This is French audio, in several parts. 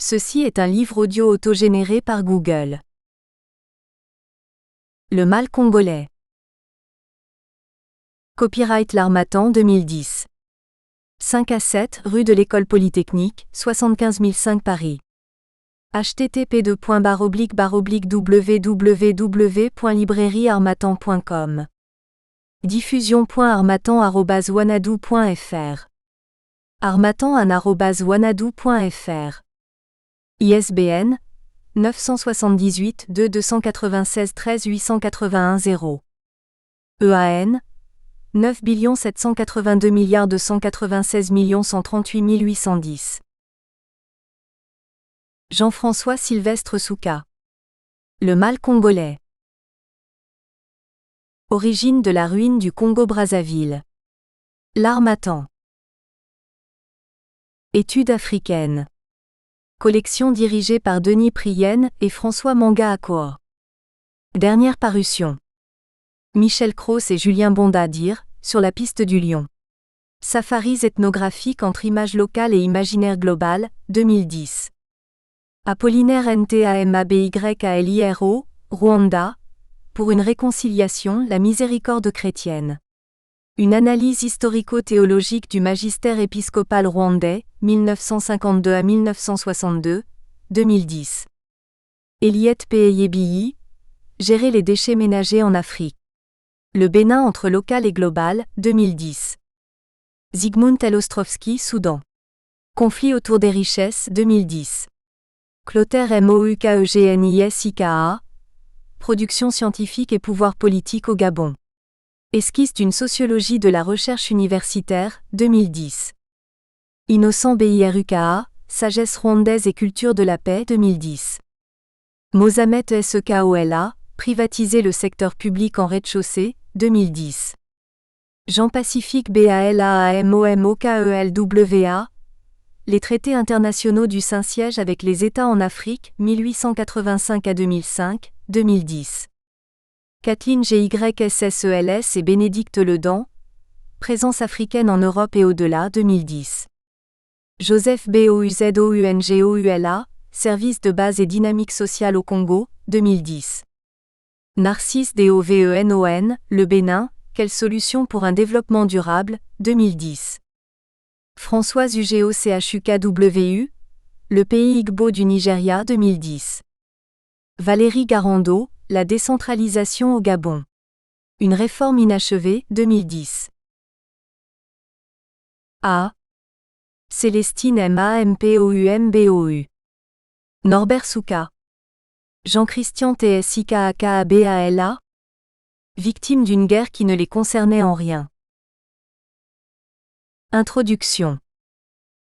Ceci est un livre audio autogénéré par Google. Le mâle congolais. Copyright L'Harmattan 2010. 5 à 7 rue de l'École Polytechnique, 75 005 Paris. http://www.librairieharmattan.com. Diffusion.harmattan@wanadoo.fr. harmattan@wanadoo.fr. ISBN 978 2 296 13 881 0. EAN 9 782 296 138 810. Jean-François Sylvestre Souka. Le mâle congolais. Origine de la ruine du Congo-Brazzaville. L'Harmattan. Études africaines. Collection dirigée par Denis Prienne et François Manga Akoor. Dernière parution. Michel Cros et Julien Bonda-Dir, Sur la piste du lion. Safaris ethnographiques entre images locales et imaginaire global, 2010. Apollinaire Ntamabyliro, Rwanda. Pour une réconciliation, la miséricorde chrétienne. Une analyse historico-théologique du magistère épiscopal rwandais, 1952 à 1962, 2010. Eliette Peyebiyi. Gérer les déchets ménagers en Afrique. Le Bénin entre local et global, 2010. Zygmunt Elostrovski, Soudan. Conflit autour des richesses, 2010. Clotaire Moukegnisika. Production scientifique et pouvoir politique au Gabon. Esquisse d'une sociologie de la recherche universitaire, 2010. Innocent Biruka, Sagesse rwandaise et culture de la paix, 2010. Mozamet Sekola, Privatiser le secteur public en rez-de-chaussée, 2010. Jean-Pacifique Balaamomokelwa. Les traités internationaux du Saint-Siège avec les États en Afrique, 1885 à 2005, 2010. Kathleen Gyssels et Bénédicte Ledan. Présence africaine en Europe et au-delà, 2010. Joseph Bouzoungoula, Service de base et dynamique sociale au Congo, 2010. Narcisse Dovenon, Le Bénin, quelle solution pour un développement durable, 2010. Françoise Ugeo CHUKWU, Le pays Igbo du Nigeria, 2010. Valérie Garando, La décentralisation au Gabon. Une réforme inachevée, 2010. A. Célestine Mampoumbouu. Norbert Souka. Jean-Christian Tsikakabala. Victime d'une guerre qui ne les concernait en rien. Introduction.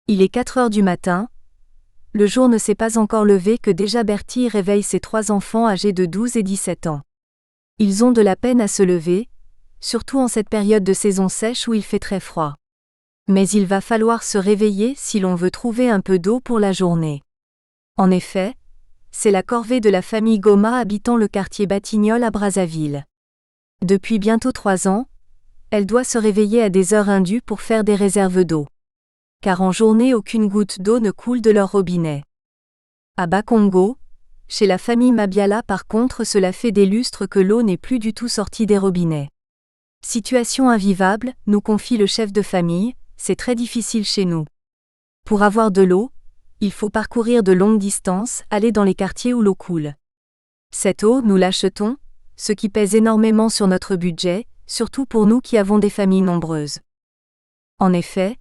Il est 4 heures du matin. Le jour ne s'est pas encore levé que déjà Bertie réveille ses 3 enfants âgés de 12 et 17 ans. Ils ont de la peine à se lever, surtout en cette période de saison sèche où il fait très froid. Mais il va falloir se réveiller si l'on veut trouver un peu d'eau pour la journée. En effet, c'est la corvée de la famille Goma habitant le quartier Batignolles à Brazzaville. Depuis bientôt 3 ans, elle doit se réveiller à des heures indues pour faire des réserves d'eau. Car en journée aucune goutte d'eau ne coule de leur robinet. À Bakongo, chez la famille Mabiala par contre cela fait des lustres que l'eau n'est plus du tout sortie des robinets. Situation invivable, nous confie le chef de famille, c'est très difficile chez nous. Pour avoir de l'eau, il faut parcourir de longues distances, aller dans les quartiers où l'eau coule. Cette eau, nous l'achetons, ce qui pèse énormément sur notre budget, surtout pour nous qui avons des familles nombreuses. En effet,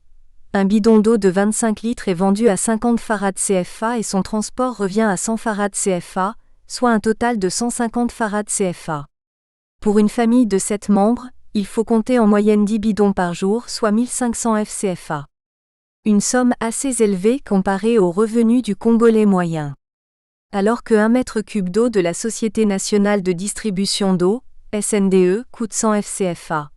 un bidon d'eau de 25 litres est vendu à 50 farad CFA et son transport revient à 100 farad CFA, soit un total de 150 farad CFA. Pour une famille de 7 membres, il faut compter en moyenne 10 bidons par jour, soit 1500 FCFA. Une somme assez élevée comparée aux revenus du Congolais moyen. Alors que 1 mètre cube d'eau de la Société nationale de distribution d'eau, SNDE, coûte 100 FCFA.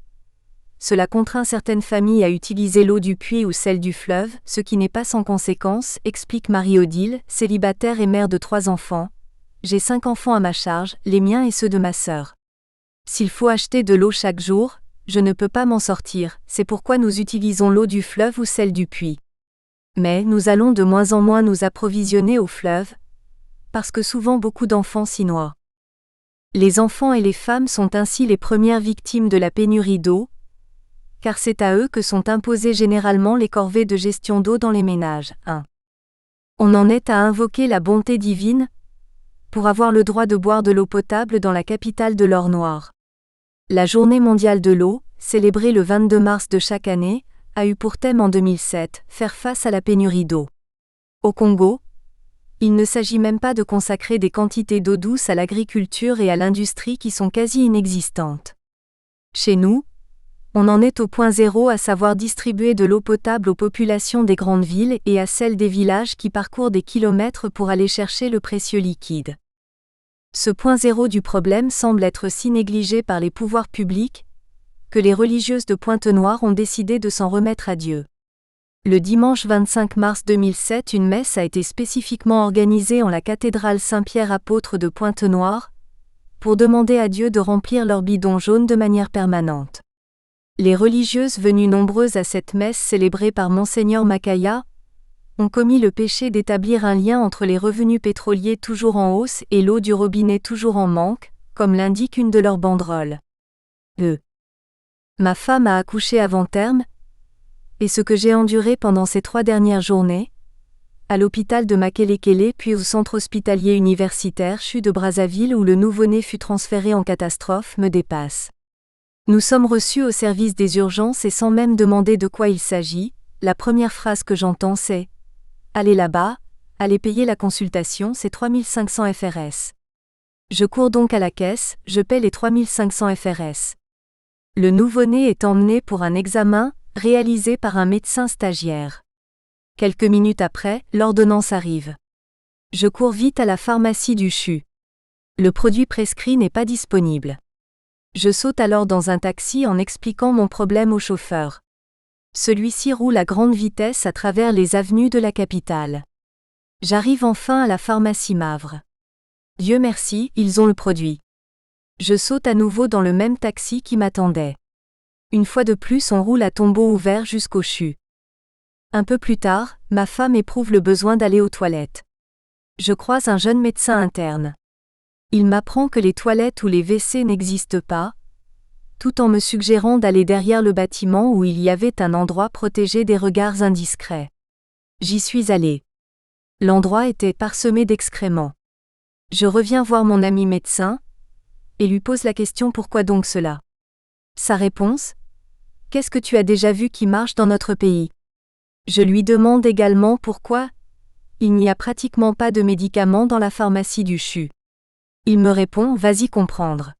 Cela contraint certaines familles à utiliser l'eau du puits ou celle du fleuve, ce qui n'est pas sans conséquence, explique Marie-Odile, célibataire et mère de 3 enfants. J'ai 5 enfants à ma charge, les miens et ceux de ma sœur. S'il faut acheter de l'eau chaque jour, je ne peux pas m'en sortir, c'est pourquoi nous utilisons l'eau du fleuve ou celle du puits. Mais nous allons de moins en moins nous approvisionner au fleuve, parce que souvent beaucoup d'enfants s'y noient. Les enfants et les femmes sont ainsi les premières victimes de la pénurie d'eau, car c'est à eux que sont imposées généralement les corvées de gestion d'eau dans les ménages. 1. On en est à invoquer la bonté divine pour avoir le droit de boire de l'eau potable dans la capitale de l'or noir. La Journée mondiale de l'eau, célébrée le 22 mars de chaque année, a eu pour thème en 2007 « Faire face à la pénurie d'eau ». Au Congo, il ne s'agit même pas de consacrer des quantités d'eau douce à l'agriculture et à l'industrie qui sont quasi inexistantes. Chez nous, on en est au point zéro, à savoir distribuer de l'eau potable aux populations des grandes villes et à celles des villages qui parcourent des kilomètres pour aller chercher le précieux liquide. Ce point zéro du problème semble être si négligé par les pouvoirs publics que les religieuses de Pointe-Noire ont décidé de s'en remettre à Dieu. Le dimanche 25 mars 2007, une messe a été spécifiquement organisée en la cathédrale Saint-Pierre apôtre de Pointe-Noire pour demander à Dieu de remplir leurs bidons jaunes de manière permanente. Les religieuses venues nombreuses à cette messe célébrée par Monseigneur Makaya ont commis le péché d'établir un lien entre les revenus pétroliers toujours en hausse et l'eau du robinet toujours en manque, comme l'indique une de leurs banderoles. Ma femme a accouché avant terme, et ce que j'ai enduré pendant ces 3 dernières journées, à l'hôpital de Makelekele puis au centre hospitalier universitaire CHU de Brazzaville où le nouveau-né fut transféré en catastrophe, me dépasse. Nous sommes reçus au service des urgences et sans même demander de quoi il s'agit, la première phrase que j'entends c'est « Allez là-bas, allez payer la consultation, c'est 3500 FRS ». Je cours donc à la caisse, je paie les 3500 FRS. Le nouveau-né est emmené pour un examen, réalisé par un médecin stagiaire. Quelques minutes après, l'ordonnance arrive. Je cours vite à la pharmacie du CHU. Le produit prescrit n'est pas disponible. Je saute alors dans un taxi en expliquant mon problème au chauffeur. Celui-ci roule à grande vitesse à travers les avenues de la capitale. J'arrive enfin à la pharmacie Mavre. Dieu merci, ils ont le produit. Je saute à nouveau dans le même taxi qui m'attendait. Une fois de plus, on roule à tombeau ouvert jusqu'au CHU. Un peu plus tard, ma femme éprouve le besoin d'aller aux toilettes. Je croise un jeune médecin interne. Il m'apprend que les toilettes ou les WC n'existent pas, tout en me suggérant d'aller derrière le bâtiment où il y avait un endroit protégé des regards indiscrets. J'y suis allé. L'endroit était parsemé d'excréments. Je reviens voir mon ami médecin et lui pose la question pourquoi donc cela. Sa réponse : qu'est-ce que tu as déjà vu qui marche dans notre pays ? Je lui demande également pourquoi il n'y a pratiquement pas de médicaments dans la pharmacie du CHU. Il me répond : vas-y comprendre.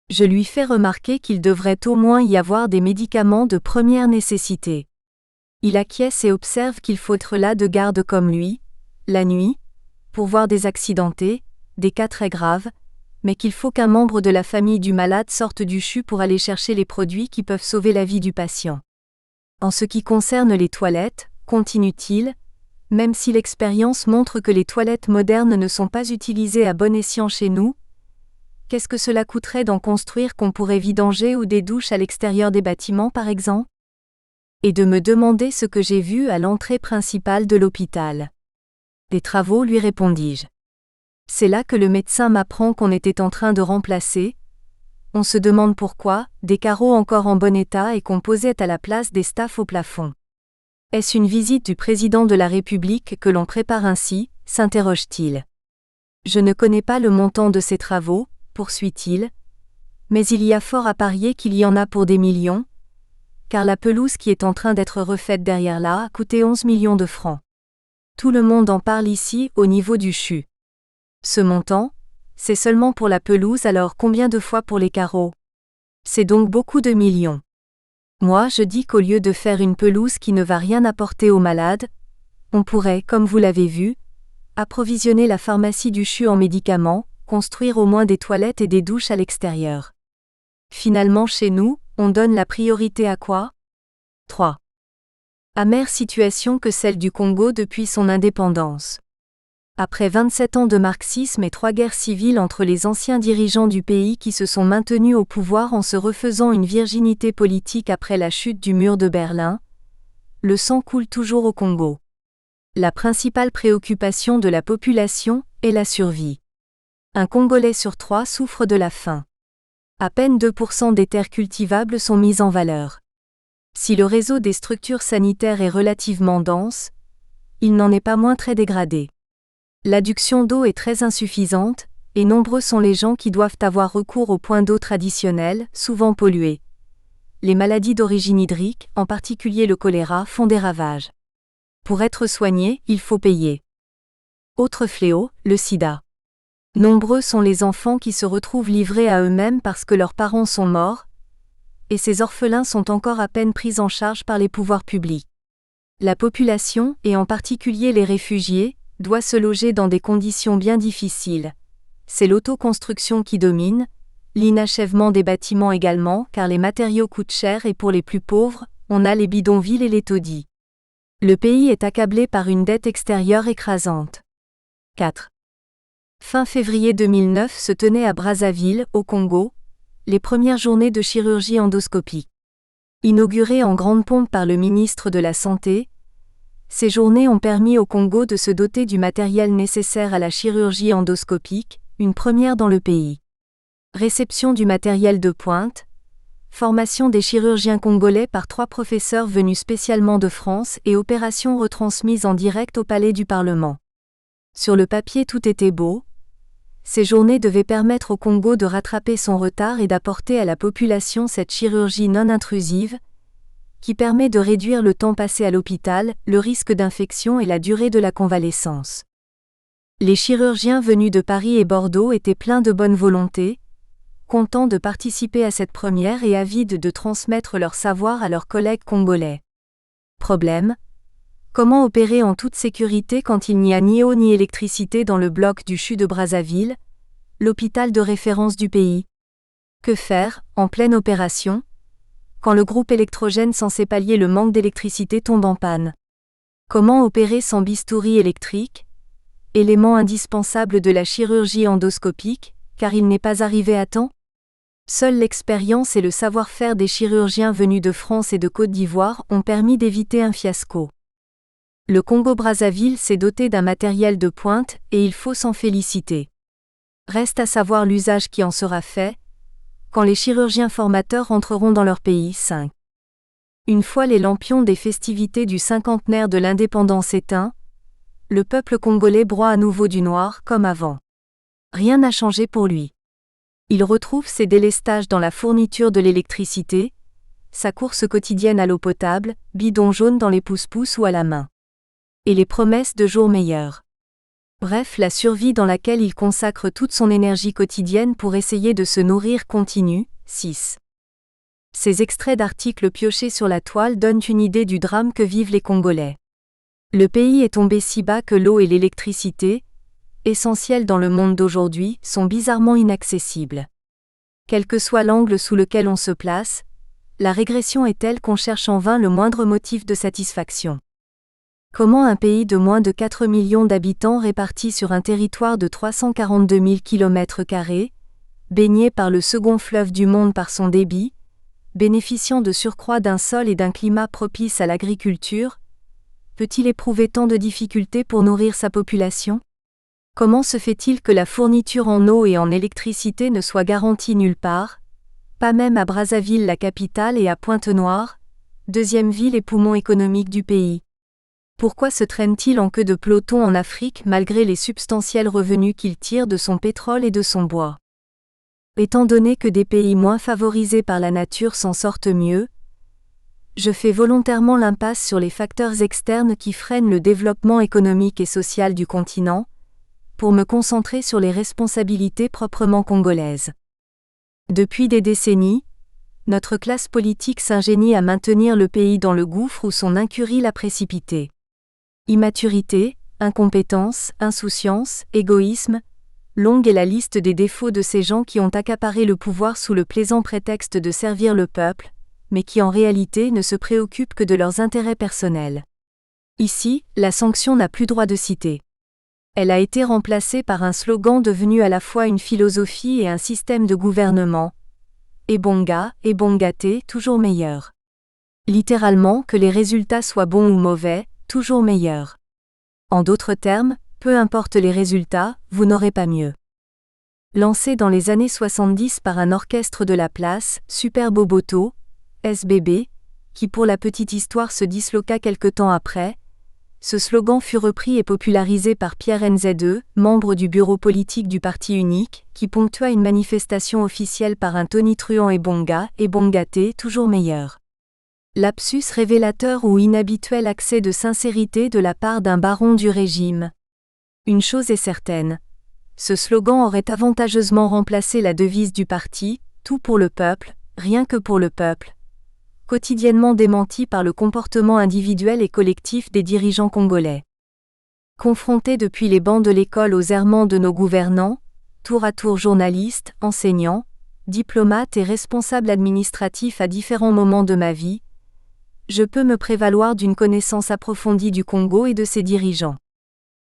Je lui fais remarquer qu'il devrait au moins y avoir des médicaments de première nécessité. Il acquiesce et observe qu'il faut être là de garde comme lui, la nuit, pour voir des accidentés, des cas très graves, mais qu'il faut qu'un membre de la famille du malade sorte du CHU pour aller chercher les produits qui peuvent sauver la vie du patient. En ce qui concerne les toilettes, continue-t-il, même si l'expérience montre que les toilettes modernes ne sont pas utilisées à bon escient chez nous, qu'est-ce que cela coûterait d'en construire qu'on pourrait vidanger ou des douches à l'extérieur des bâtiments par exemple ? Et de me demander ce que j'ai vu à l'entrée principale de l'hôpital. Des travaux, lui répondis-je. C'est là que le médecin m'apprend qu'on était en train de remplacer, on se demande pourquoi, des carreaux encore en bon état et qu'on posait à la place des staffs au plafond. Est-ce une visite du président de la République que l'on prépare ainsi, s'interroge-t-il. Je ne connais pas le montant de ces travaux, poursuit-il, mais il y a fort à parier qu'il y en a pour des millions, car la pelouse qui est en train d'être refaite derrière là a coûté 11 millions de francs. Tout le monde en parle ici, au niveau du CHU. Ce montant, c'est seulement pour la pelouse, alors combien de fois pour les carreaux ? C'est donc beaucoup de millions. Moi je dis qu'au lieu de faire une pelouse qui ne va rien apporter aux malades, on pourrait, comme vous l'avez vu, approvisionner la pharmacie du CHU en médicaments, construire au moins des toilettes et des douches à l'extérieur. Finalement chez nous, on donne la priorité à quoi ? 3. Amère situation que celle du Congo depuis son indépendance. Après 27 ans de marxisme et 3 guerres civiles entre les anciens dirigeants du pays qui se sont maintenus au pouvoir en se refaisant une virginité politique après la chute du mur de Berlin, le sang coule toujours au Congo. La principale préoccupation de la population est la survie. Un Congolais sur 3 souffre de la faim. À peine 2% des terres cultivables sont mises en valeur. Si le réseau des structures sanitaires est relativement dense, il n'en est pas moins très dégradé. L'adduction d'eau est très insuffisante, et nombreux sont les gens qui doivent avoir recours aux points d'eau traditionnels, souvent pollués. Les maladies d'origine hydrique, en particulier le choléra, font des ravages. Pour être soigné, il faut payer. Autre fléau, le sida. Nombreux sont les enfants qui se retrouvent livrés à eux-mêmes parce que leurs parents sont morts, et ces orphelins sont encore à peine pris en charge par les pouvoirs publics. La population, et en particulier les réfugiés, doit se loger dans des conditions bien difficiles. C'est l'autoconstruction qui domine, l'inachèvement des bâtiments également, car les matériaux coûtent cher et pour les plus pauvres, on a les bidonvilles et les taudis. Le pays est accablé par une dette extérieure écrasante. 4. Fin février 2009 se tenaient à Brazzaville, au Congo, les premières journées de chirurgie endoscopique. Inaugurées en grande pompe par le ministre de la Santé, ces journées ont permis au Congo de se doter du matériel nécessaire à la chirurgie endoscopique, une première dans le pays. Réception du matériel de pointe, formation des chirurgiens congolais par 3 professeurs venus spécialement de France et opérations retransmises en direct au Palais du Parlement. Sur le papier tout était beau. Ces journées devaient permettre au Congo de rattraper son retard et d'apporter à la population cette chirurgie non intrusive, qui permet de réduire le temps passé à l'hôpital, le risque d'infection et la durée de la convalescence. Les chirurgiens venus de Paris et Bordeaux étaient pleins de bonne volonté, contents de participer à cette première et avides de transmettre leur savoir à leurs collègues congolais. Problème : comment opérer en toute sécurité quand il n'y a ni eau ni électricité dans le bloc du CHU de Brazzaville, l'hôpital de référence du pays ? Que faire, en pleine opération, quand le groupe électrogène censé pallier le manque d'électricité tombe en panne? Comment opérer sans bistouri électrique, élément indispensable de la chirurgie endoscopique, car il n'est pas arrivé à temps? Seule l'expérience et le savoir-faire des chirurgiens venus de France et de Côte d'Ivoire ont permis d'éviter un fiasco. Le Congo-Brazzaville s'est doté d'un matériel de pointe et il faut s'en féliciter. Reste à savoir l'usage qui en sera fait, quand les chirurgiens formateurs rentreront dans leur pays. 5. Une fois les lampions des festivités du cinquantenaire de l'indépendance éteints, le peuple congolais broie à nouveau du noir comme avant. Rien n'a changé pour lui. Il retrouve ses délestages dans la fourniture de l'électricité, sa course quotidienne à l'eau potable, bidon jaune dans les pousse-pousse ou à la main. Et les promesses de jours meilleurs. Bref, la survie dans laquelle il consacre toute son énergie quotidienne pour essayer de se nourrir continue. 6. Ces extraits d'articles piochés sur la toile donnent une idée du drame que vivent les Congolais. Le pays est tombé si bas que l'eau et l'électricité, essentielles dans le monde d'aujourd'hui, sont bizarrement inaccessibles. Quel que soit l'angle sous lequel on se place, la régression est telle qu'on cherche en vain le moindre motif de satisfaction. Comment un pays de moins de 4 millions d'habitants répartis sur un territoire de 342 000 km², baigné par le second fleuve du monde par son débit, bénéficiant de surcroît d'un sol et d'un climat propice à l'agriculture, peut-il éprouver tant de difficultés pour nourrir sa population ? Comment se fait-il que la fourniture en eau et en électricité ne soit garantie nulle part, pas même à Brazzaville la capitale et à Pointe-Noire, deuxième ville et poumon économique du pays ? Pourquoi se traîne-t-il en queue de peloton en Afrique malgré les substantiels revenus qu'il tire de son pétrole et de son bois ? Étant donné que des pays moins favorisés par la nature s'en sortent mieux, je fais volontairement l'impasse sur les facteurs externes qui freinent le développement économique et social du continent, pour me concentrer sur les responsabilités proprement congolaises. Depuis des décennies, notre classe politique s'ingénie à maintenir le pays dans le gouffre où son incurie l'a précipité. Immaturité, incompétence, insouciance, égoïsme, longue est la liste des défauts de ces gens qui ont accaparé le pouvoir sous le plaisant prétexte de servir le peuple, mais qui en réalité ne se préoccupent que de leurs intérêts personnels. Ici, la sanction n'a plus droit de citer. Elle a été remplacée par un slogan devenu à la fois une philosophie et un système de gouvernement. Ebonga, ebongaté, toujours meilleur. Littéralement, que les résultats soient bons ou mauvais, toujours meilleur. En d'autres termes, peu importe les résultats, vous n'aurez pas mieux. Lancé dans les années 70 par un orchestre de la place, Super Boboto, SBB, qui pour la petite histoire se disloqua quelque temps après, ce slogan fut repris et popularisé par Pierre Nzedeux, membre du bureau politique du Parti unique, qui ponctua une manifestation officielle par un tonitruant et bongaté toujours meilleur. Lapsus révélateur ou inhabituel accès de sincérité de la part d'un baron du régime. Une chose est certaine. Ce slogan aurait avantageusement remplacé la devise du parti, tout pour le peuple, rien que pour le peuple, quotidiennement démenti par le comportement individuel et collectif des dirigeants congolais. Confrontés depuis les bancs de l'école aux errements de nos gouvernants, tour à tour journalistes, enseignants, diplomates et responsables administratifs à différents moments de ma vie, je peux me prévaloir d'une connaissance approfondie du Congo et de ses dirigeants.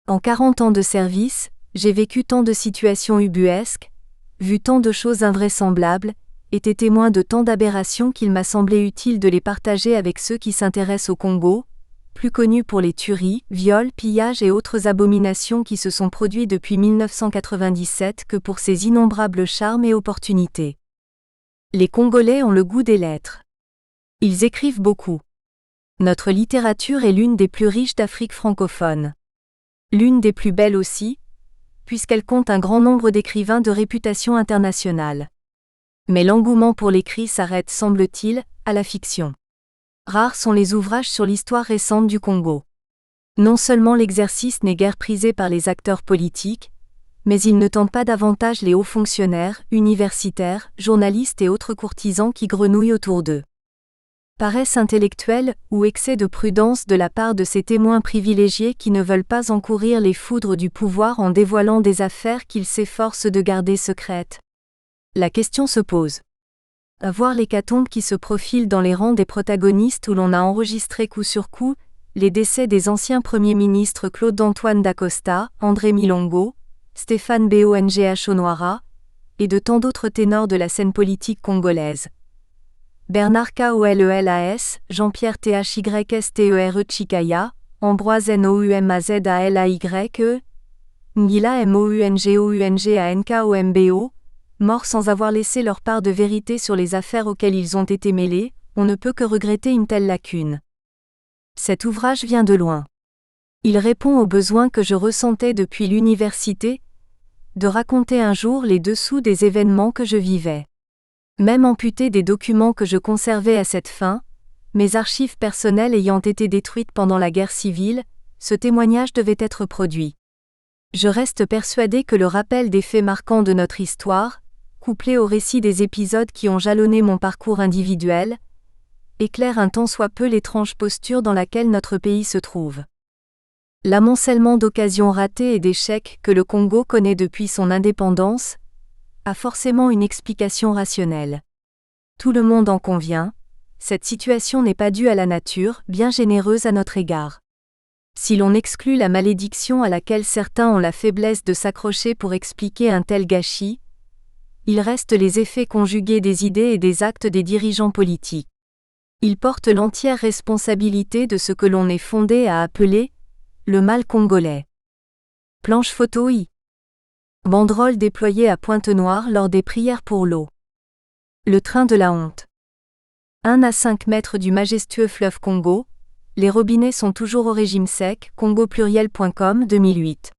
En 40 ans de service, j'ai vécu tant de situations ubuesques, vu tant de choses invraisemblables, été témoin de tant d'aberrations qu'il m'a semblé utile de les partager avec ceux qui s'intéressent au Congo, plus connus pour les tueries, viols, pillages et autres abominations qui se sont produits depuis 1997 que pour ses innombrables charmes et opportunités. Les Congolais ont le goût des lettres. Ils écrivent beaucoup. Notre littérature est l'une des plus riches d'Afrique francophone. L'une des plus belles aussi, puisqu'elle compte un grand nombre d'écrivains de réputation internationale. Mais l'engouement pour l'écrit s'arrête, semble-t-il, à la fiction. Rares sont les ouvrages sur l'histoire récente du Congo. Non seulement l'exercice n'est guère prisé par les acteurs politiques, mais il ne tente pas davantage les hauts fonctionnaires, universitaires, journalistes et autres courtisans qui grenouillent autour d'eux. Paresse intellectuelle ou excès de prudence de la part de ces témoins privilégiés qui ne veulent pas encourir les foudres du pouvoir en dévoilant des affaires qu'ils s'efforcent de garder secrètes. La question se pose. À voir l'hécatombe qui se profile dans les rangs des protagonistes où l'on a enregistré coup sur coup les décès des anciens premiers ministres Claude-Antoine Dacosta, André Milongo, Stéphane Bongh Onwara, et de tant d'autres ténors de la scène politique congolaise. Bernard Kolelas, Jean-Pierre Thystère Chikaya, Ambroise Noumazalaye, Ngila Moungongankombo, morts sans avoir laissé leur part de vérité sur les affaires auxquelles ils ont été mêlés, on ne peut que regretter une telle lacune. Cet ouvrage vient de loin. Il répond aux besoins que je ressentais depuis l'université, de raconter un jour les dessous des événements que je vivais. Même amputé des documents que je conservais à cette fin, mes archives personnelles ayant été détruites pendant la guerre civile, ce témoignage devait être produit. Je reste persuadé que le rappel des faits marquants de notre histoire, couplé au récit des épisodes qui ont jalonné mon parcours individuel, éclaire un tant soit peu l'étrange posture dans laquelle notre pays se trouve. L'amoncellement d'occasions ratées et d'échecs que le Congo connaît depuis son indépendance a forcément une explication rationnelle. Tout le monde en convient, cette situation n'est pas due à la nature, bien généreuse à notre égard. Si l'on exclut la malédiction à laquelle certains ont la faiblesse de s'accrocher pour expliquer un tel gâchis, il reste les effets conjugués des idées et des actes des dirigeants politiques. Ils portent l'entière responsabilité de ce que l'on est fondé à appeler le mal congolais. Planche photo I. Banderole déployée à Pointe-Noire lors des prières pour l'eau. Le train de la honte. 1 à 5 mètres du majestueux fleuve Congo, les robinets sont toujours au régime sec, congopluriel.com 2008.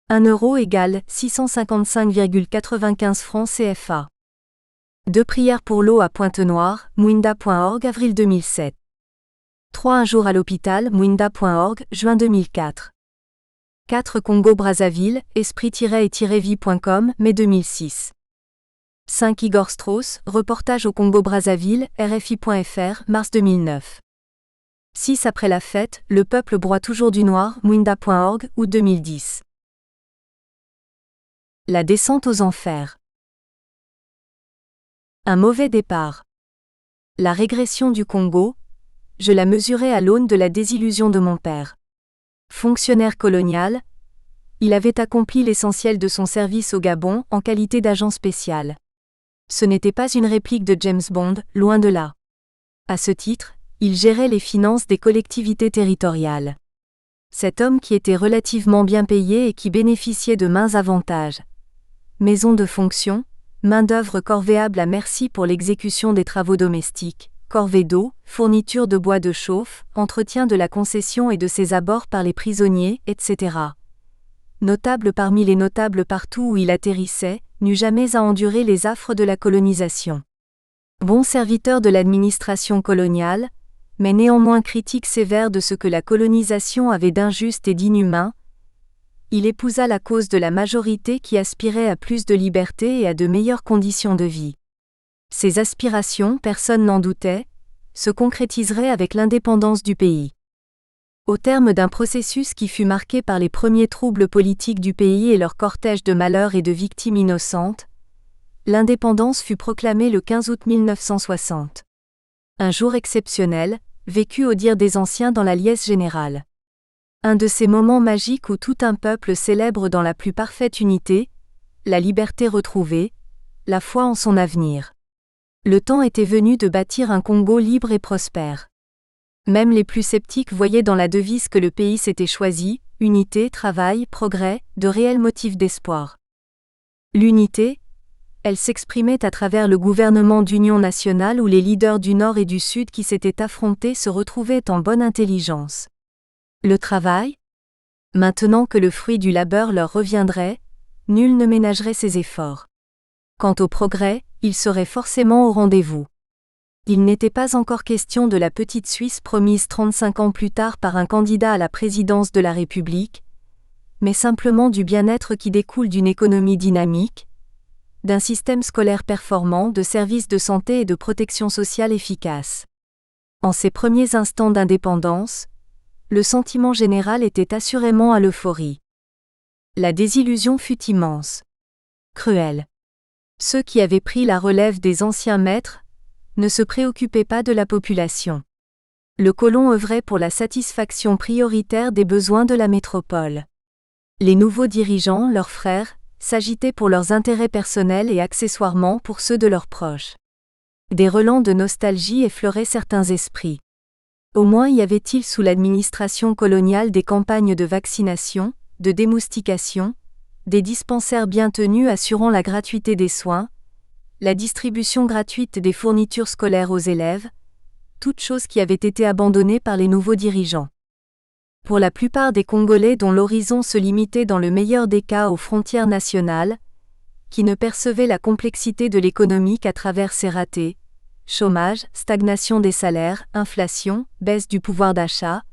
1 euro égale 655,95 francs CFA. 2 prières pour l'eau à Pointe-Noire, mwinda.org avril 2007. 3 un jour à l'hôpital, mwinda.org, juin 2004. 4 Congo-Brazzaville, esprit-et-vie.com, mai 2006. 5 Igor Strauss, reportage au Congo-Brazzaville, RFI.fr, mars 2009. 6 Après la fête, le peuple broie toujours du noir, mwinda.org, août 2010. La descente aux enfers. Un mauvais départ. La régression du Congo, je la mesurais à l'aune de la désillusion de mon père. Fonctionnaire colonial, il avait accompli l'essentiel de son service au Gabon en qualité d'agent spécial. Ce n'était pas une réplique de James Bond, loin de là. À ce titre, il gérait les finances des collectivités territoriales. Cet homme qui était relativement bien payé et qui bénéficiait de maints avantages. Maison de fonction, main-d'œuvre corvéable à merci pour l'exécution des travaux domestiques, corvée d'eau, fourniture de bois de chauffe, entretien de la concession et de ses abords par les prisonniers, etc. Notable parmi les notables partout où il atterrissait, n'eut jamais à endurer les affres de la colonisation. Bon serviteur de l'administration coloniale, mais néanmoins critique sévère de ce que la colonisation avait d'injuste et d'inhumain, il épousa la cause de la majorité qui aspirait à plus de liberté et à de meilleures conditions de vie. Ces aspirations, personne n'en doutait, se concrétiseraient avec l'indépendance du pays. Au terme d'un processus qui fut marqué par les premiers troubles politiques du pays et leur cortège de malheurs et de victimes innocentes, l'indépendance fut proclamée le 15 août 1960. Un jour exceptionnel, vécu au dire des anciens dans la liesse générale. Un de ces moments magiques où tout un peuple célèbre dans la plus parfaite unité, la liberté retrouvée, la foi en son avenir. Le temps était venu de bâtir un Congo libre et prospère. Même les plus sceptiques voyaient dans la devise que le pays s'était choisi, unité, travail, progrès, de réels motifs d'espoir. L'unité, elle s'exprimait à travers le gouvernement d'union nationale où les leaders du Nord et du Sud qui s'étaient affrontés se retrouvaient en bonne intelligence. Le travail ? Maintenant que le fruit du labeur leur reviendrait, nul ne ménagerait ses efforts. Quant au progrès, il serait forcément au rendez-vous. Il n'était pas encore question de la petite Suisse promise 35 ans plus tard par un candidat à la présidence de la République, mais simplement du bien-être qui découle d'une économie dynamique, d'un système scolaire performant, de services de santé et de protection sociale efficaces. En ces premiers instants d'indépendance, le sentiment général était assurément à l'euphorie. La désillusion fut immense. Cruelle. Ceux qui avaient pris la relève des anciens maîtres ne se préoccupaient pas de la population. Le colon œuvrait pour la satisfaction prioritaire des besoins de la métropole. Les nouveaux dirigeants, leurs frères, s'agitaient pour leurs intérêts personnels et accessoirement pour ceux de leurs proches. Des relents de nostalgie effleuraient certains esprits. Au moins y avait-il sous l'administration coloniale des campagnes de vaccination, de démoustication, des dispensaires bien tenus assurant la gratuité des soins, la distribution gratuite des fournitures scolaires aux élèves, toutes choses qui avaient été abandonnées par les nouveaux dirigeants. Pour la plupart des Congolais dont l'horizon se limitait dans le meilleur des cas aux frontières nationales, qui ne percevaient la complexité de l'économie qu'à travers ses ratés, chômage, stagnation des salaires, inflation, baisse du pouvoir d'achat,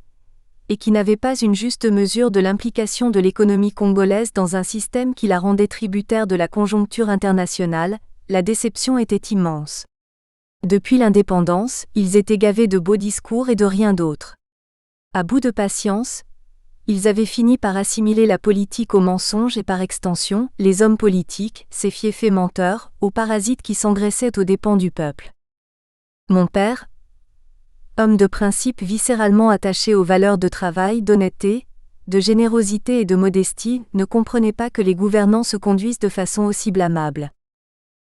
et qui n'avaient pas une juste mesure de l'implication de l'économie congolaise dans un système qui la rendait tributaire de la conjoncture internationale, la déception était immense. Depuis l'indépendance, ils étaient gavés de beaux discours et de rien d'autre. À bout de patience, ils avaient fini par assimiler la politique au mensonge et par extension, les hommes politiques, ces fiefés menteurs, aux parasites qui s'engraissaient aux dépens du peuple. Mon père, homme de principe viscéralement attaché aux valeurs de travail, d'honnêteté, de générosité et de modestie, ne comprenait pas que les gouvernants se conduisent de façon aussi blâmable.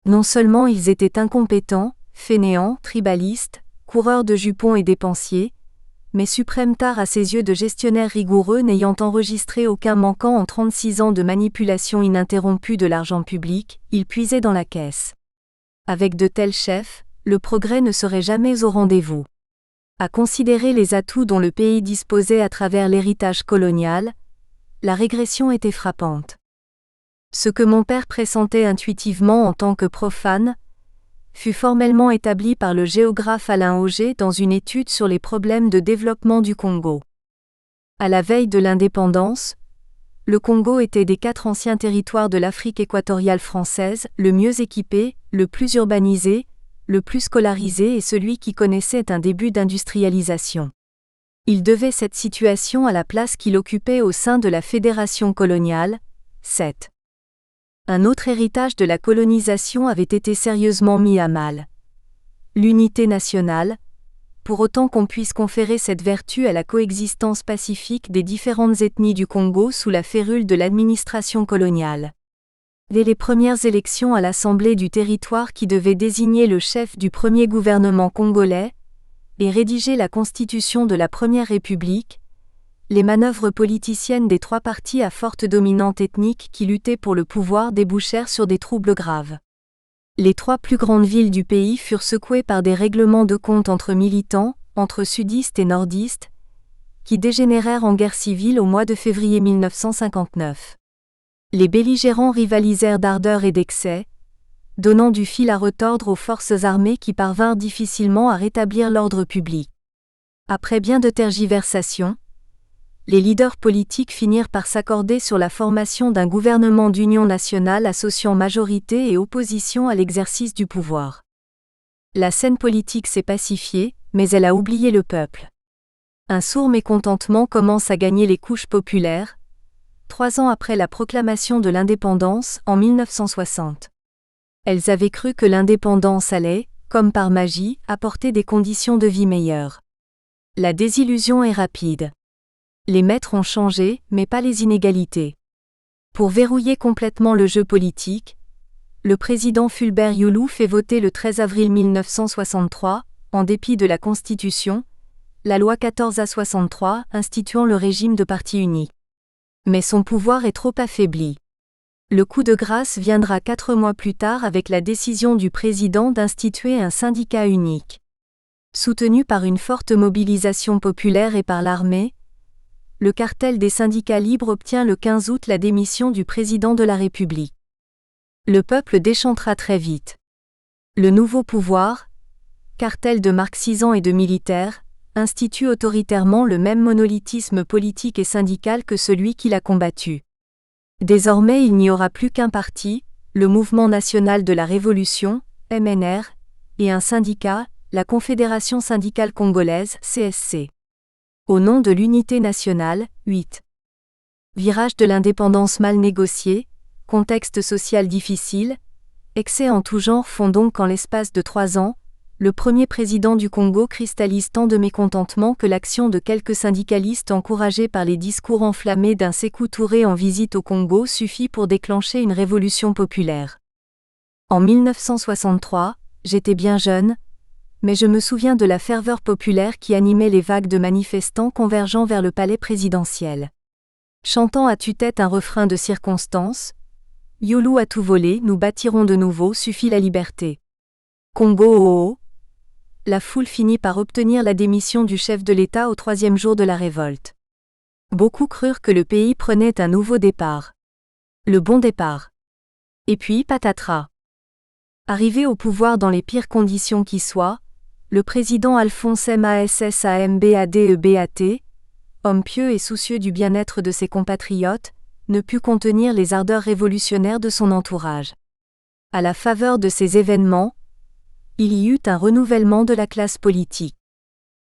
Non seulement ils étaient incompétents, fainéants, tribalistes, coureurs de jupons et dépensiers, mais suprême tare à ses yeux de gestionnaires rigoureux n'ayant enregistré aucun manquant en 36 ans de manipulation ininterrompue de l'argent public, ils puisaient dans la caisse. Avec de tels chefs, le progrès ne serait jamais au rendez-vous. À considérer les atouts dont le pays disposait à travers l'héritage colonial, la régression était frappante. Ce que mon père pressentait intuitivement en tant que profane, fut formellement établi par le géographe Alain Auger dans une étude sur les problèmes de développement du Congo. À la veille de l'indépendance, le Congo était des 4 anciens territoires de l'Afrique équatoriale française, le mieux équipé, le plus urbanisé, le plus scolarisé et celui qui connaissait un début d'industrialisation. Il devait cette situation à la place qu'il occupait au sein de la Fédération coloniale, 7. Un autre héritage de la colonisation avait été sérieusement mis à mal. L'unité nationale, pour autant qu'on puisse conférer cette vertu à la coexistence pacifique des différentes ethnies du Congo sous la férule de l'administration coloniale. Dès les premières élections à l'Assemblée du territoire qui devait désigner le chef du premier gouvernement congolais et rédiger la constitution de la Première République, les manœuvres politiciennes des trois partis à forte dominante ethnique qui luttaient pour le pouvoir débouchèrent sur des troubles graves. Les trois plus grandes villes du pays furent secouées par des règlements de compte entre militants, entre sudistes et nordistes, qui dégénérèrent en guerre civile au mois de février 1959. Les belligérants rivalisèrent d'ardeur et d'excès, donnant du fil à retordre aux forces armées qui parvinrent difficilement à rétablir l'ordre public. Après bien de tergiversations, les leaders politiques finirent par s'accorder sur la formation d'un gouvernement d'union nationale associant majorité et opposition à l'exercice du pouvoir. La scène politique s'est pacifiée, mais elle a oublié le peuple. Un sourd mécontentement commence à gagner les couches populaires, 3 ans après la proclamation de l'indépendance, en 1960. Elles avaient cru que l'indépendance allait, comme par magie, apporter des conditions de vie meilleures. La désillusion est rapide. Les maîtres ont changé, mais pas les inégalités. Pour verrouiller complètement le jeu politique, le président Fulbert Youlou fait voter le 13 avril 1963, en dépit de la Constitution, la loi 14A63 instituant le régime de parti unique. Mais son pouvoir est trop affaibli. Le coup de grâce viendra 4 mois plus tard avec la décision du président d'instituer un syndicat unique. Soutenu par une forte mobilisation populaire et par l'armée, le cartel des syndicats libres obtient le 15 août la démission du président de la République. Le peuple déchantera très vite. Le nouveau pouvoir, cartel de marxisans et de militaires, institue autoritairement le même monolithisme politique et syndical que celui qui l'a combattu. Désormais il n'y aura plus qu'un parti, le Mouvement national de la Révolution, MNR, et un syndicat, la Confédération syndicale congolaise, CSC. Au nom de l'unité nationale, 8. Virage de l'indépendance mal négocié, contexte social difficile, excès en tout genre font donc qu'en l'espace de 3 ans, le premier président du Congo cristallise tant de mécontentement que l'action de quelques syndicalistes encouragés par les discours enflammés d'un Sékou Touré en visite au Congo suffit pour déclencher une révolution populaire. En 1963, j'étais bien jeune, mais je me souviens de la ferveur populaire qui animait les vagues de manifestants convergeant vers le palais présidentiel. Chantant à tue-tête un refrain de circonstance, « Youlou a tout volé, nous bâtirons de nouveau, suffit la liberté. » Congo oh oh. La foule finit par obtenir la démission du chef de l'État au 3e jour de la révolte. Beaucoup crurent que le pays prenait un nouveau départ. Le bon départ. Et puis patatras. Arrivé au pouvoir dans les pires conditions qui soient, le président Alphonse Massambadebat, homme pieux et soucieux du bien-être de ses compatriotes, ne put contenir les ardeurs révolutionnaires de son entourage. À la faveur de ces événements, il y eut un renouvellement de la classe politique.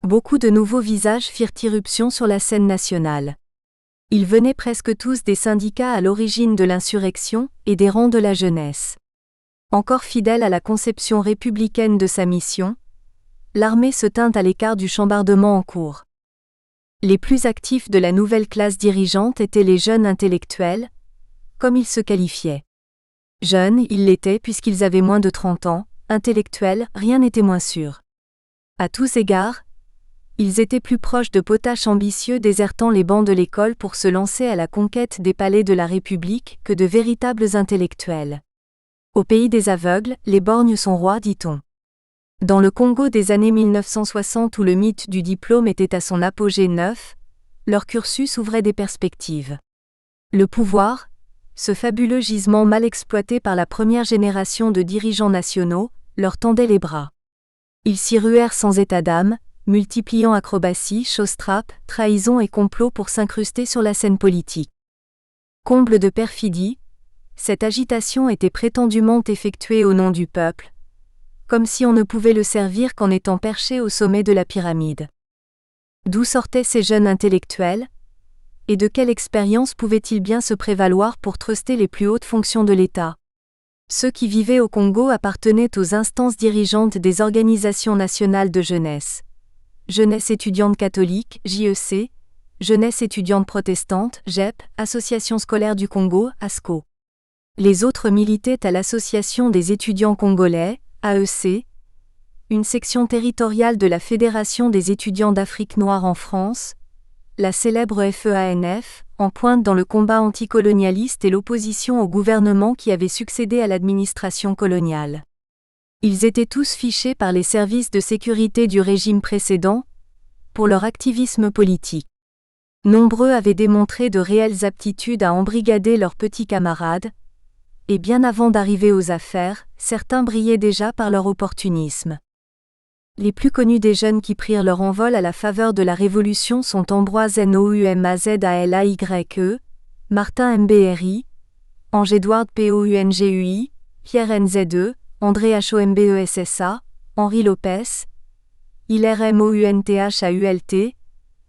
Beaucoup de nouveaux visages firent irruption sur la scène nationale. Ils venaient presque tous des syndicats à l'origine de l'insurrection et des rangs de la jeunesse. Encore fidèle à la conception républicaine de sa mission, l'armée se tint à l'écart du chambardement en cours. Les plus actifs de la nouvelle classe dirigeante étaient les jeunes intellectuels, comme ils se qualifiaient. Jeunes, ils l'étaient puisqu'ils avaient moins de 30 ans, intellectuels, rien n'était moins sûr. À tous égards, ils étaient plus proches de potaches ambitieux désertant les bancs de l'école pour se lancer à la conquête des palais de la République que de véritables intellectuels. Au pays des aveugles, les borgnes sont rois, dit-on. Dans le Congo des années 1960 où le mythe du diplôme était à son apogée neuf, leur cursus ouvrait des perspectives. Le pouvoir, ce fabuleux gisement mal exploité par la première génération de dirigeants nationaux, leur tendait les bras. Ils s'y ruèrent sans état d'âme, multipliant acrobaties, choses-trappes, trahisons et complots pour s'incruster sur la scène politique. Comble de perfidie, cette agitation était prétendument effectuée au nom du peuple, comme si on ne pouvait le servir qu'en étant perché au sommet de la pyramide. D'où sortaient ces jeunes intellectuels ? Et de quelle expérience pouvaient-ils bien se prévaloir pour truster les plus hautes fonctions de l'État ? Ceux qui vivaient au Congo appartenaient aux instances dirigeantes des organisations nationales de jeunesse. Jeunesse étudiante catholique, JEC, Jeunesse étudiante protestante, JEP, Association scolaire du Congo, ASCO. Les autres militaient à l'Association des étudiants congolais, AEC, une section territoriale de la Fédération des étudiants d'Afrique noire en France, la célèbre FEANF, en pointe dans le combat anticolonialiste et l'opposition au gouvernement qui avait succédé à l'administration coloniale. Ils étaient tous fichés par les services de sécurité du régime précédent, pour leur activisme politique. Nombreux avaient démontré de réelles aptitudes à embrigader leurs petits camarades, et bien avant d'arriver aux affaires, certains brillaient déjà par leur opportunisme. Les plus connus des jeunes qui prirent leur envol à la faveur de la Révolution sont Ambroise Noumazalaye, Martin Mbri, Ange-Édouard Poungui, Pierre Nze, André Hombessa, Henri Lopez, Hilaire Mounthalt,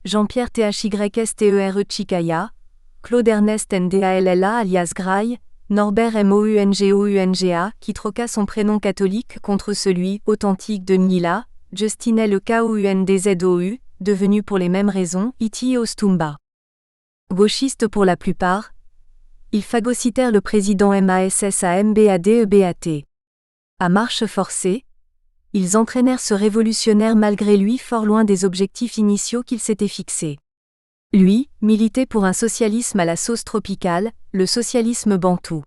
Jean-Pierre Thyster Chikaya, Claude Ernest Ndalla alias Graille, Norbert Moungonga qui troqua son prénom catholique contre celui authentique de Nila, Justinet le Koundzou, devenu pour les mêmes raisons Iti Ostumba. Gauchistes pour la plupart, ils phagocytèrent le président MASSAMBADEBAT. À marche forcée, ils entraînèrent ce révolutionnaire malgré lui fort loin des objectifs initiaux qu'il s'était fixés. Lui, militait pour un socialisme à la sauce tropicale, le socialisme bantou.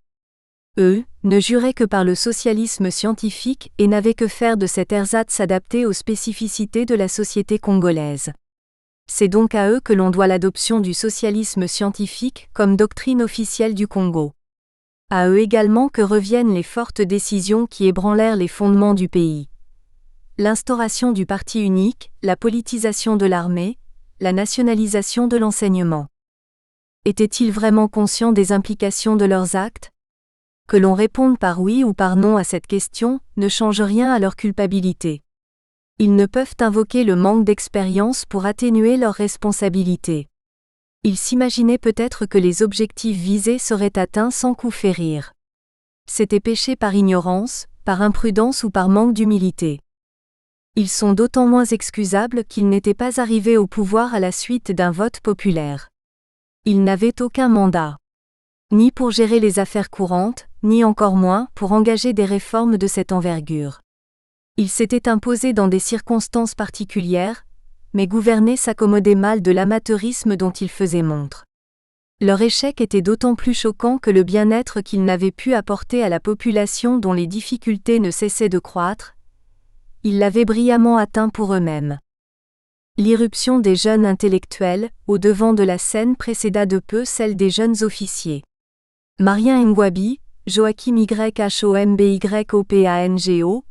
Eux, ne juraient que par le socialisme scientifique et n'avaient que faire de cet ersatz adapté aux spécificités de la société congolaise. C'est donc à eux que l'on doit l'adoption du socialisme scientifique comme doctrine officielle du Congo. À eux également que reviennent les fortes décisions qui ébranlèrent les fondements du pays. L'instauration du parti unique, la politisation de l'armée, la nationalisation de l'enseignement. Étaient-ils vraiment conscients des implications de leurs actes ? Que l'on réponde par oui ou par non à cette question ne change rien à leur culpabilité. Ils ne peuvent invoquer le manque d'expérience pour atténuer leurs responsabilités. Ils s'imaginaient peut-être que les objectifs visés seraient atteints sans coup férir. C'était pécher par ignorance, par imprudence ou par manque d'humilité. Ils sont d'autant moins excusables qu'ils n'étaient pas arrivés au pouvoir à la suite d'un vote populaire. Ils n'avaient aucun mandat. Ni pour gérer les affaires courantes, ni encore moins pour engager des réformes de cette envergure. Ils s'étaient imposés dans des circonstances particulières, mais gouverner s'accommodait mal de l'amateurisme dont ils faisaient montre. Leur échec était d'autant plus choquant que le bien-être qu'ils n'avaient pu apporter à la population dont les difficultés ne cessaient de croître, ils l'avaient brillamment atteint pour eux-mêmes. L'irruption des jeunes intellectuels, au devant de la scène précéda de peu celle des jeunes officiers. Marien Ngouabi, Joachim YhombyOpango,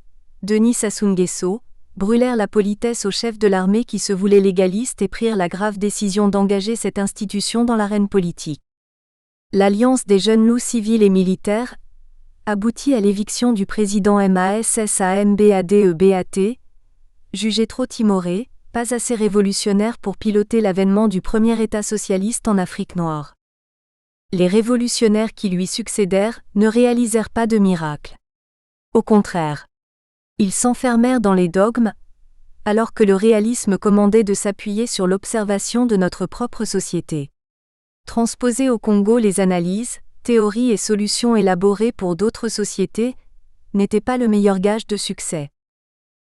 Denis Sassou Nguesso, brûlèrent la politesse au chef de l'armée qui se voulait légaliste et prirent la grave décision d'engager cette institution dans l'arène politique. L'alliance des jeunes loups civils et militaires aboutit à l'éviction du président MASSAMBADEBAT, jugé trop timoré, pas assez révolutionnaire pour piloter l'avènement du premier État socialiste en Afrique noire. Les révolutionnaires qui lui succédèrent ne réalisèrent pas de miracle. Au contraire, ils s'enfermèrent dans les dogmes, alors que le réalisme commandait de s'appuyer sur l'observation de notre propre société. Transposer au Congo les analyses, théories et solutions élaborées pour d'autres sociétés n'était pas le meilleur gage de succès.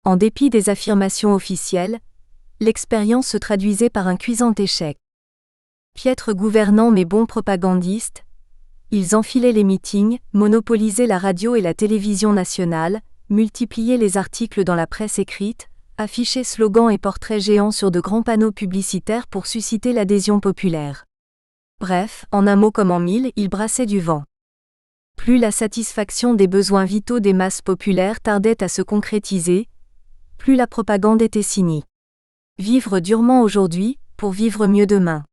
En dépit des affirmations officielles, l'expérience se traduisait par un cuisant échec. Piètres gouvernants mais bons propagandistes, ils enfilaient les meetings, monopolisaient la radio et la télévision nationale, multipliaient les articles dans la presse écrite, affichaient slogans et portraits géants sur de grands panneaux publicitaires pour susciter l'adhésion populaire. Bref, en un mot comme en mille, ils brassaient du vent. Plus la satisfaction des besoins vitaux des masses populaires tardait à se concrétiser, plus la propagande était cynique. Vivre durement aujourd'hui, pour vivre mieux demain.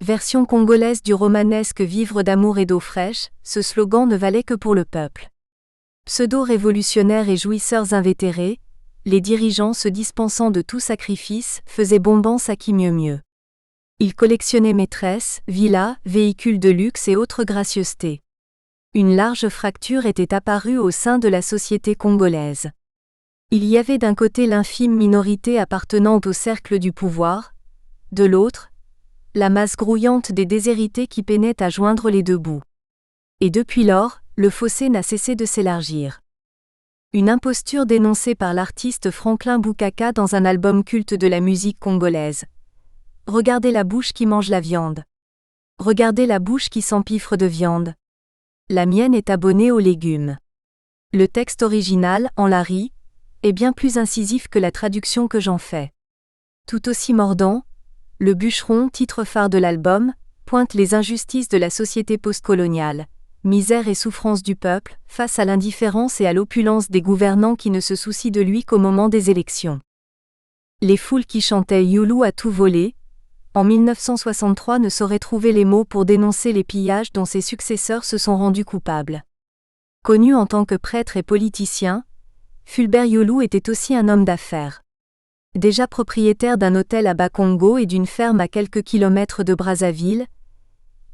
Version congolaise du romanesque Vivre d'amour et d'eau fraîche, ce slogan ne valait que pour le peuple. Pseudo-révolutionnaires et jouisseurs invétérés, les dirigeants se dispensant de tout sacrifice faisaient bombance à qui mieux. Ils collectionnaient maîtresses, villas, véhicules de luxe et autres gracieusetés. Une large fracture était apparue au sein de la société congolaise. Il y avait d'un côté l'infime minorité appartenant au cercle du pouvoir, de l'autre, la masse grouillante des déshérités qui peinaient à joindre les deux bouts. Et depuis lors, le fossé n'a cessé de s'élargir. Une imposture dénoncée par l'artiste Franklin Bukaka dans un album culte de la musique congolaise. Regardez la bouche qui mange la viande. Regardez la bouche qui s'empiffre de viande. La mienne est abonnée aux légumes. Le texte original, en lari, est bien plus incisif que la traduction que j'en fais. Tout aussi mordant, Le bûcheron, titre phare de l'album, pointe les injustices de la société postcoloniale, misère et souffrance du peuple, face à l'indifférence et à l'opulence des gouvernants qui ne se soucient de lui qu'au moment des élections. Les foules qui chantaient Youlou à tout voler, en 1963 ne sauraient trouver les mots pour dénoncer les pillages dont ses successeurs se sont rendus coupables. Connu en tant que prêtre et politicien, Fulbert Youlou était aussi un homme d'affaires. Déjà propriétaire d'un hôtel à Bakongo et d'une ferme à quelques kilomètres de Brazzaville,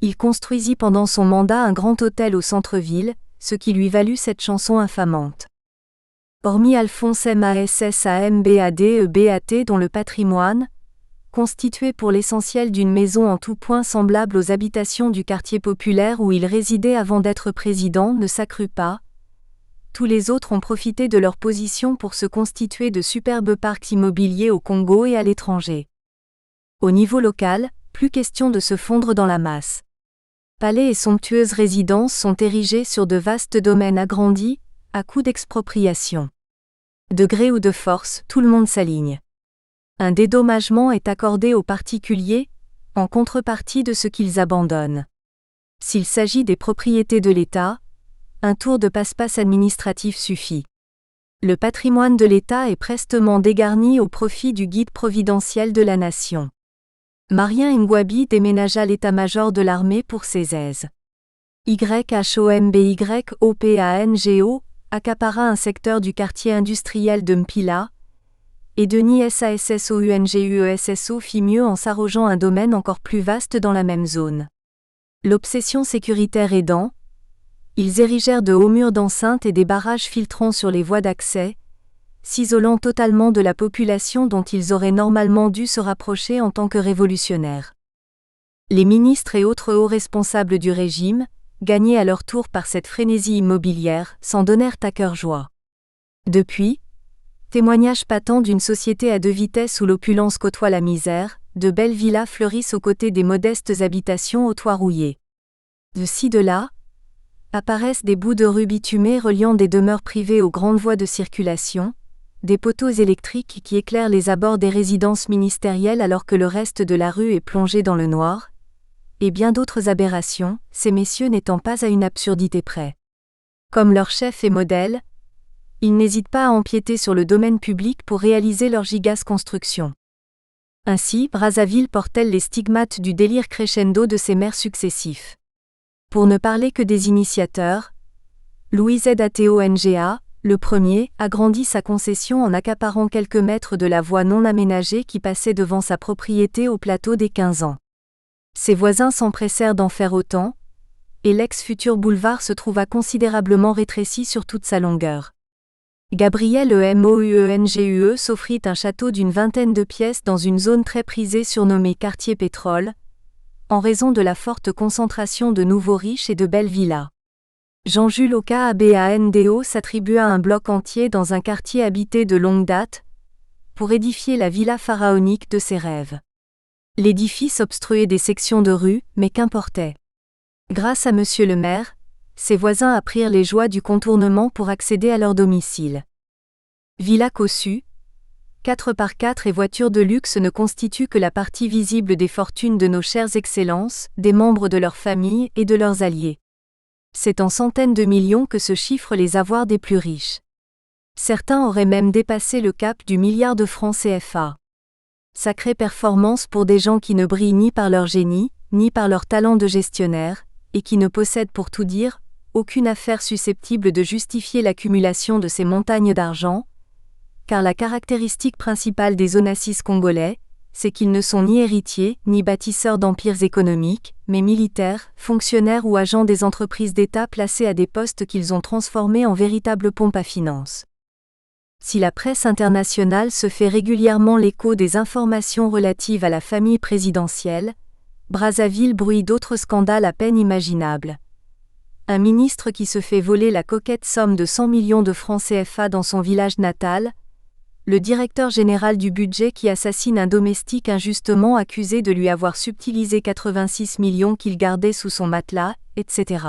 il construisit pendant son mandat un grand hôtel au centre-ville, ce qui lui valut cette chanson infamante. Hormis Alphonse Massambadebate dont le patrimoine, constitué pour l'essentiel d'une maison en tout point semblable aux habitations du quartier populaire où il résidait avant d'être président, ne s'accrut pas, tous les autres ont profité de leur position pour se constituer de superbes parcs immobiliers au Congo et à l'étranger. Au niveau local, plus question de se fondre dans la masse. Palais et somptueuses résidences sont érigés sur de vastes domaines agrandis, à coups d'expropriation. De gré ou de force, tout le monde s'aligne. Un dédommagement est accordé aux particuliers, en contrepartie de ce qu'ils abandonnent. S'il s'agit des propriétés de l'État, un tour de passe-passe administratif suffit. Le patrimoine de l'État est prestement dégarni au profit du guide providentiel de la nation. Marien Ngouabi déménagea l'état-major de l'armée pour ses aises. YHOMBYOPANGO accapara un secteur du quartier industriel de Mpila, et Denis SASSOUNGUESSO fit mieux en s'arrogeant un domaine encore plus vaste dans la même zone. L'obsession sécuritaire aidant, ils érigèrent de hauts murs d'enceinte et des barrages filtrants sur les voies d'accès, s'isolant totalement de la population dont ils auraient normalement dû se rapprocher en tant que révolutionnaires. Les ministres et autres hauts responsables du régime, gagnés à leur tour par cette frénésie immobilière, s'en donnèrent à cœur joie. Depuis, témoignage patent d'une société à deux vitesses où l'opulence côtoie la misère, de belles villas fleurissent aux côtés des modestes habitations aux toits rouillés. De ci de là, apparaissent des bouts de rue bitumés reliant des demeures privées aux grandes voies de circulation, des poteaux électriques qui éclairent les abords des résidences ministérielles alors que le reste de la rue est plongé dans le noir, et bien d'autres aberrations, ces messieurs n'étant pas à une absurdité près. Comme leur chef et modèle, ils n'hésitent pas à empiéter sur le domaine public pour réaliser leur gigas construction. Ainsi, Brazzaville porte-t-elle les stigmates du délire crescendo de ses maires successifs. Pour ne parler que des initiateurs, Louis Zatonga, le premier, agrandit sa concession en accaparant quelques mètres de la voie non aménagée qui passait devant sa propriété au plateau des 15 ans. Ses voisins s'empressèrent d'en faire autant, et l'ex-futur boulevard se trouva considérablement rétréci sur toute sa longueur. Gabriel Mouengue s'offrit un château d'une vingtaine de pièces dans une zone très prisée surnommée Quartier Pétrole, en raison de la forte concentration de nouveaux riches et de belles villas. Jean-Jules Okabando s'attribua un bloc entier dans un quartier habité de longue date, pour édifier la villa pharaonique de ses rêves. L'édifice obstruait des sections de rue, mais qu'importait. Grâce à monsieur le maire, ses voisins apprirent les joies du contournement pour accéder à leur domicile. Villa cossue, 4x4 et voitures de luxe ne constituent que la partie visible des fortunes de nos chères excellences, des membres de leur famille et de leurs alliés. C'est en centaines de millions que se chiffrent les avoirs des plus riches. Certains auraient même dépassé le cap du milliard de francs CFA. Sacrée performance pour des gens qui ne brillent ni par leur génie, ni par leur talent de gestionnaire, et qui ne possèdent pour tout dire, aucune affaire susceptible de justifier l'accumulation de ces montagnes d'argent, car la caractéristique principale des onassis congolais, c'est qu'ils ne sont ni héritiers, ni bâtisseurs d'empires économiques, mais militaires, fonctionnaires ou agents des entreprises d'État placés à des postes qu'ils ont transformés en véritables pompes à finances. Si la presse internationale se fait régulièrement l'écho des informations relatives à la famille présidentielle, Brazzaville bruit d'autres scandales à peine imaginables. Un ministre qui se fait voler la coquette somme de 100 millions de francs CFA dans son village natal, le directeur général du budget qui assassine un domestique injustement accusé de lui avoir subtilisé 86 millions qu'il gardait sous son matelas, etc.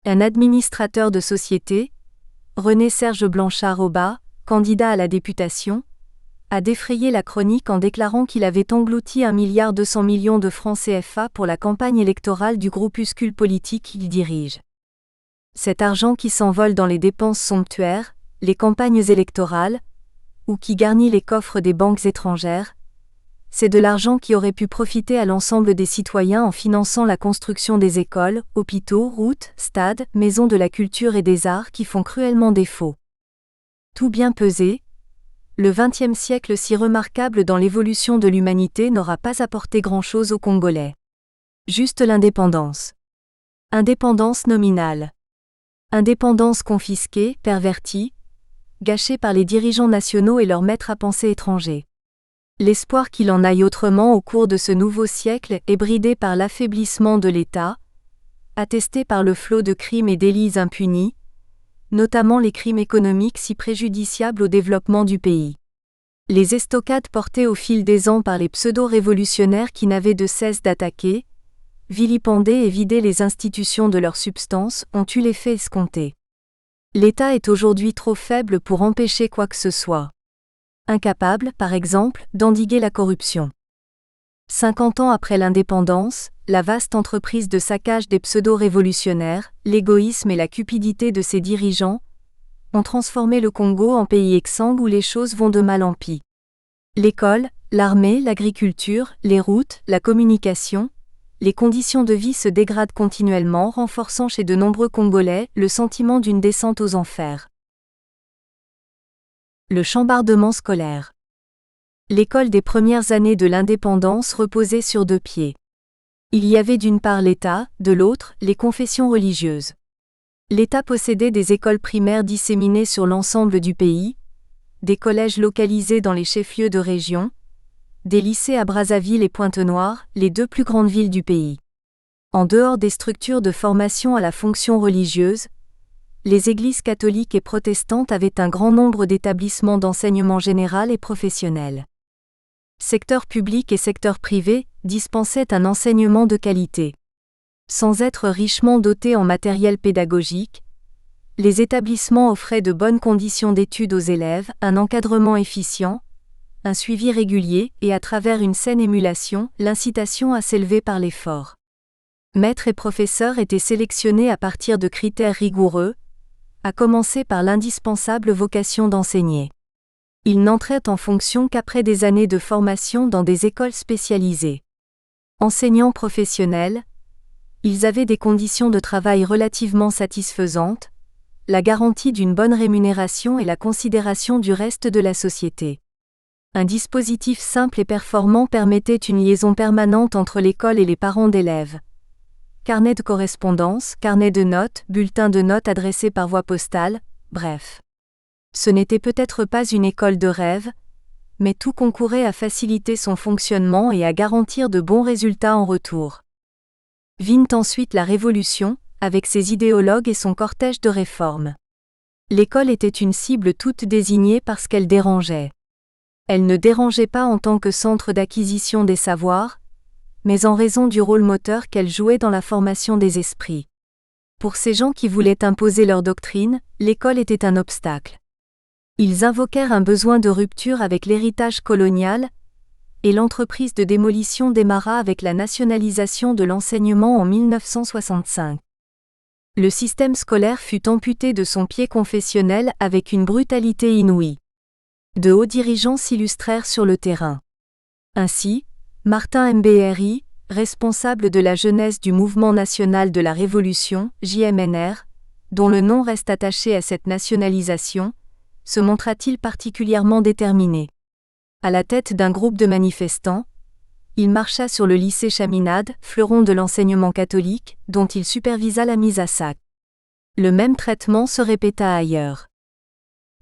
Un administrateur de société, René-Serge Blanchard-Aubat, candidat à la députation, a défrayé la chronique en déclarant qu'il avait englouti 1,2 milliard de francs CFA pour la campagne électorale du groupuscule politique qu'il dirige. Cet argent qui s'envole dans les dépenses somptuaires, les campagnes électorales, ou qui garnit les coffres des banques étrangères, c'est de l'argent qui aurait pu profiter à l'ensemble des citoyens en finançant la construction des écoles, hôpitaux, routes, stades, maisons de la culture et des arts qui font cruellement défaut. Tout bien pesé, le XXe siècle si remarquable dans l'évolution de l'humanité n'aura pas apporté grand-chose aux Congolais. Juste l'indépendance. Indépendance nominale. Indépendance confisquée, pervertie, gâchée par les dirigeants nationaux et leurs maîtres à penser étrangers. L'espoir qu'il en aille autrement au cours de ce nouveau siècle est bridé par l'affaiblissement de l'État, attesté par le flot de crimes et délits impunis, notamment les crimes économiques si préjudiciables au développement du pays. Les estocades portées au fil des ans par les pseudo-révolutionnaires qui n'avaient de cesse d'attaquer, vilipender et vider les institutions de leur substance ont eu l'effet escompté. L'État est aujourd'hui trop faible pour empêcher quoi que ce soit. Incapable, par exemple, d'endiguer la corruption. 50 ans après l'indépendance, la vaste entreprise de saccage des pseudo-révolutionnaires, l'égoïsme et la cupidité de ses dirigeants, ont transformé le Congo en pays exsangue où les choses vont de mal en pis. L'école, l'armée, l'agriculture, les routes, la communication, les conditions de vie se dégradent continuellement, renforçant chez de nombreux Congolais le sentiment d'une descente aux enfers. Le chambardement scolaire. L'école des premières années de l'indépendance reposait sur deux pieds. Il y avait d'une part l'État, de l'autre, les confessions religieuses. L'État possédait des écoles primaires disséminées sur l'ensemble du pays, des collèges localisés dans les chefs-lieux de région, des lycées à Brazzaville et Pointe-Noire, les deux plus grandes villes du pays. En dehors des structures de formation à la fonction religieuse, les églises catholiques et protestantes avaient un grand nombre d'établissements d'enseignement général et professionnel. Secteur public et secteur privé dispensaient un enseignement de qualité. Sans être richement dotés en matériel pédagogique, les établissements offraient de bonnes conditions d'études aux élèves, un encadrement efficient, un suivi régulier et à travers une saine émulation, l'incitation à s'élever par l'effort. Maîtres et professeurs étaient sélectionnés à partir de critères rigoureux, à commencer par l'indispensable vocation d'enseigner. Ils n'entraient en fonction qu'après des années de formation dans des écoles spécialisées. Enseignants professionnels, ils avaient des conditions de travail relativement satisfaisantes, la garantie d'une bonne rémunération et la considération du reste de la société. Un dispositif simple et performant permettait une liaison permanente entre l'école et les parents d'élèves. Carnet de correspondance, carnet de notes, bulletin de notes adressés par voie postale, bref. Ce n'était peut-être pas une école de rêve, mais tout concourait à faciliter son fonctionnement et à garantir de bons résultats en retour. Vint ensuite la Révolution, avec ses idéologues et son cortège de réformes. L'école était une cible toute désignée parce qu'elle dérangeait. Elle ne dérangeait pas en tant que centre d'acquisition des savoirs, mais en raison du rôle moteur qu'elle jouait dans la formation des esprits. Pour ces gens qui voulaient imposer leur doctrine, l'école était un obstacle. Ils invoquèrent un besoin de rupture avec l'héritage colonial, et l'entreprise de démolition démarra avec la nationalisation de l'enseignement en 1965. Le système scolaire fut amputé de son pied confessionnel avec une brutalité inouïe. De hauts dirigeants s'illustrèrent sur le terrain. Ainsi, Martin Mbri, responsable de la jeunesse du Mouvement national de la Révolution, JMNR, dont le nom reste attaché à cette nationalisation, se montra-t-il particulièrement déterminé. À la tête d'un groupe de manifestants, il marcha sur le lycée Chaminade, fleuron de l'enseignement catholique, dont il supervisa la mise à sac. Le même traitement se répéta ailleurs.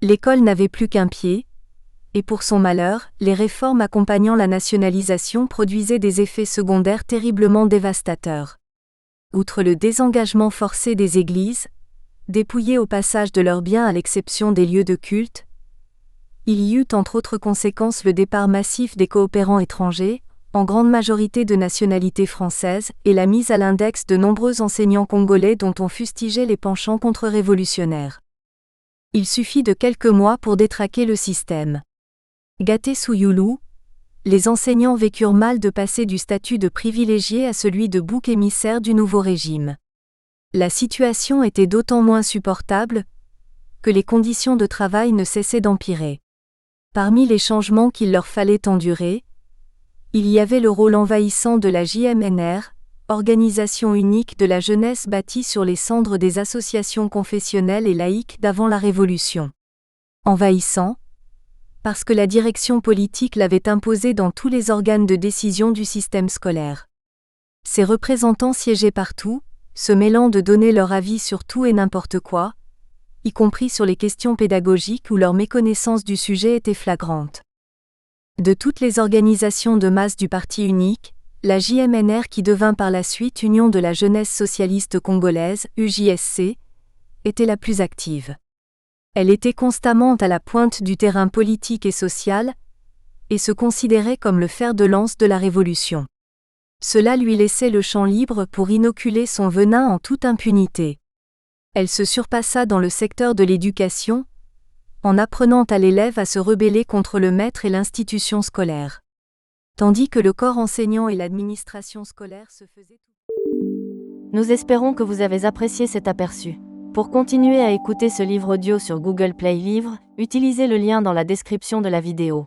L'école n'avait plus qu'un pied, et pour son malheur, les réformes accompagnant la nationalisation produisaient des effets secondaires terriblement dévastateurs. Outre le désengagement forcé des églises, dépouillées au passage de leurs biens à l'exception des lieux de culte, Il y eut entre autres conséquences le départ massif des coopérants étrangers, en grande majorité de nationalité française, et la mise à l'index de nombreux enseignants congolais dont on fustigeait les penchants contre-révolutionnaires. Il suffit de quelques mois pour détraquer le système. Gâtés sous Youlou, les enseignants vécurent mal de passer du statut de privilégié à celui de bouc émissaire du nouveau régime. La situation était d'autant moins supportable que les conditions de travail ne cessaient d'empirer. Parmi les changements qu'il leur fallait endurer, il y avait le rôle envahissant de la JMNR, organisation unique de la jeunesse bâtie sur les cendres des associations confessionnelles et laïques d'avant la Révolution. Envahissant, parce que la direction politique l'avait imposé dans tous les organes de décision du système scolaire. Ses représentants siégeaient partout, se mêlant de donner leur avis sur tout et n'importe quoi, y compris sur les questions pédagogiques où leur méconnaissance du sujet était flagrante. De toutes les organisations de masse du parti unique, la JMNR qui devint par la suite Union de la jeunesse socialiste congolaise, UJSC, était la plus active. Elle était constamment à la pointe du terrain politique et social, et se considérait comme le fer de lance de la révolution. Cela lui laissait le champ libre pour inoculer son venin en toute impunité. Elle se surpassa dans le secteur de l'éducation, en apprenant à l'élève à se rebeller contre le maître et l'institution scolaire. Tandis que le corps enseignant et l'administration scolaire se faisaient... Nous espérons que vous avez apprécié cet aperçu. Pour continuer à écouter ce livre audio sur Google Play Livres, utilisez le lien dans la description de la vidéo.